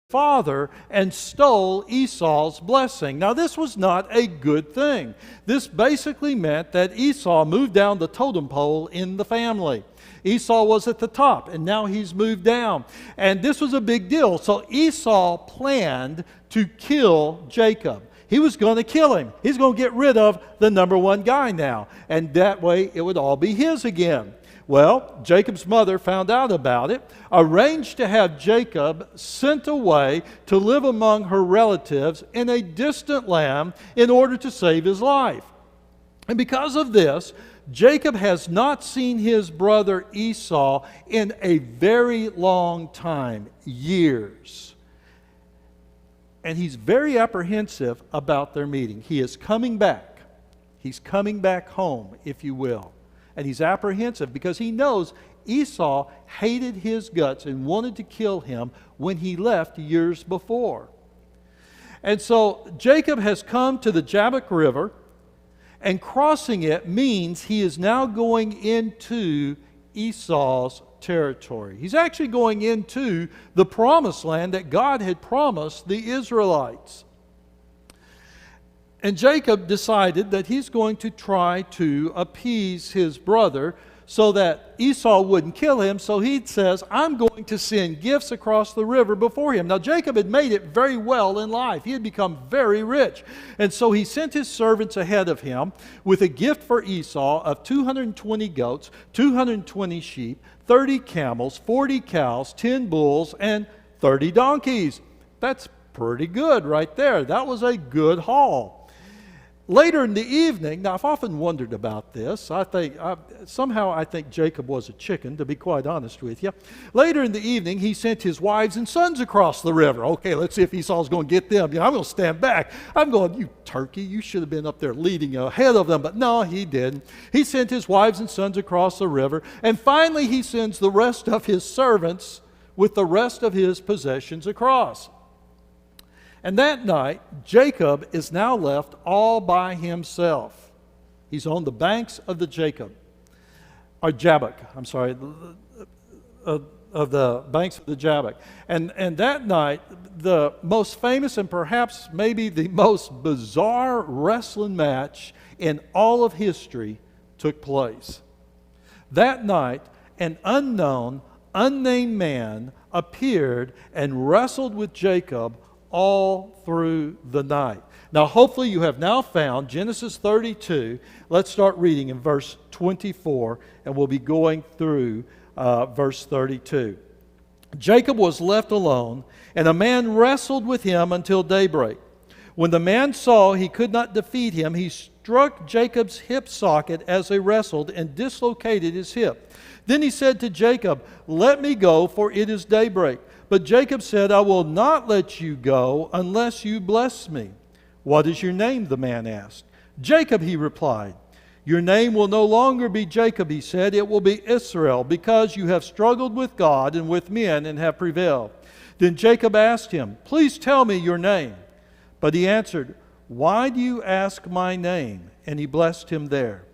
father and stole Esau's blessing. Now, this was not a good thing. This basically meant that Esau moved down the totem pole in the family. Esau was at the top, and now he's moved down. And this was a big deal. So Esau planned to kill Jacob. He was going to kill him. He's going to get rid of the number one guy now. And that way it would all be his again. Well, Jacob's mother found out about it, arranged to have Jacob sent away to live among her relatives in a distant land in order to save his life. And because of this, Jacob has not seen his brother Esau in a very long time, years. And he's very apprehensive about their meeting. He is coming back. He's coming back home, if you will. And he's apprehensive because he knows Esau hated his guts and wanted to kill him when he left years before. And so Jacob has come to the Jabbok River, and crossing it means he is now going into Esau's territory. He's actually going into the promised land that God had promised the Israelites. And Jacob decided that he's going to try to appease his brother so that Esau wouldn't kill him. So he says, I'm going to send gifts across the river before him. Now, Jacob had made it very well in life. He had become very rich. And so he sent his servants ahead of him with a gift for Esau of 220 goats, 220 sheep, 30 camels, 40 cows, 10 bulls, and 30 donkeys. That's pretty good right there. That was a good haul. Later in the evening, now I've often wondered about this. I think Jacob was a chicken, to be quite honest with you. Later in the evening, he sent his wives and sons across the river. Okay, let's see if Esau's going to get them. I'm going to stand back. I'm going, you turkey, you should have been up there leading ahead of them. But no, he didn't. He sent his wives and sons across the river. And finally, he sends the rest of his servants with the rest of his possessions across. And that night, Jacob is now left all by himself. He's on the banks of the Jabbok, of the banks of the Jabbok. And that night, the most famous and perhaps maybe the most bizarre wrestling match in all of history took place. That night, an unknown, unnamed man appeared and wrestled with Jacob all through the night. Now, hopefully you have now found Genesis 32. Let's start reading in verse 24, and we'll be going through verse 32. Jacob was left alone, and a man wrestled with him until daybreak. When the man saw he could not defeat him, he struck Jacob's hip socket as they wrestled and dislocated his hip. Then he said to Jacob, "Let me go, for it is daybreak." But Jacob said, "I will not let you go unless you bless me." "What is your name?" the man asked. "Jacob," he replied. "Your name will no longer be Jacob," he said. "It will be Israel, because you have struggled with God and with men and have prevailed." Then Jacob asked him, "Please tell me your name." But he answered, "Why do you ask my name?" And he blessed him there.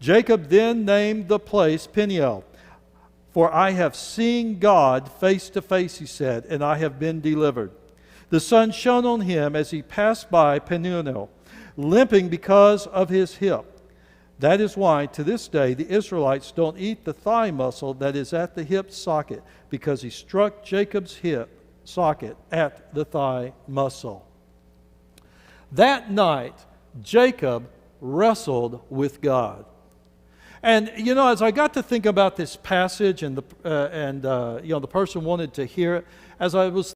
Jacob then named the place Peniel. "For I have seen God face to face," he said, "and I have been delivered." The sun shone on him as he passed by Peniel, limping because of his hip. That is why, to this day, the Israelites don't eat the thigh muscle that is at the hip socket, because he struck Jacob's hip socket at the thigh muscle. That night, Jacob wrestled with God. And, as I got to think about this passage and the person wanted to hear it, as I was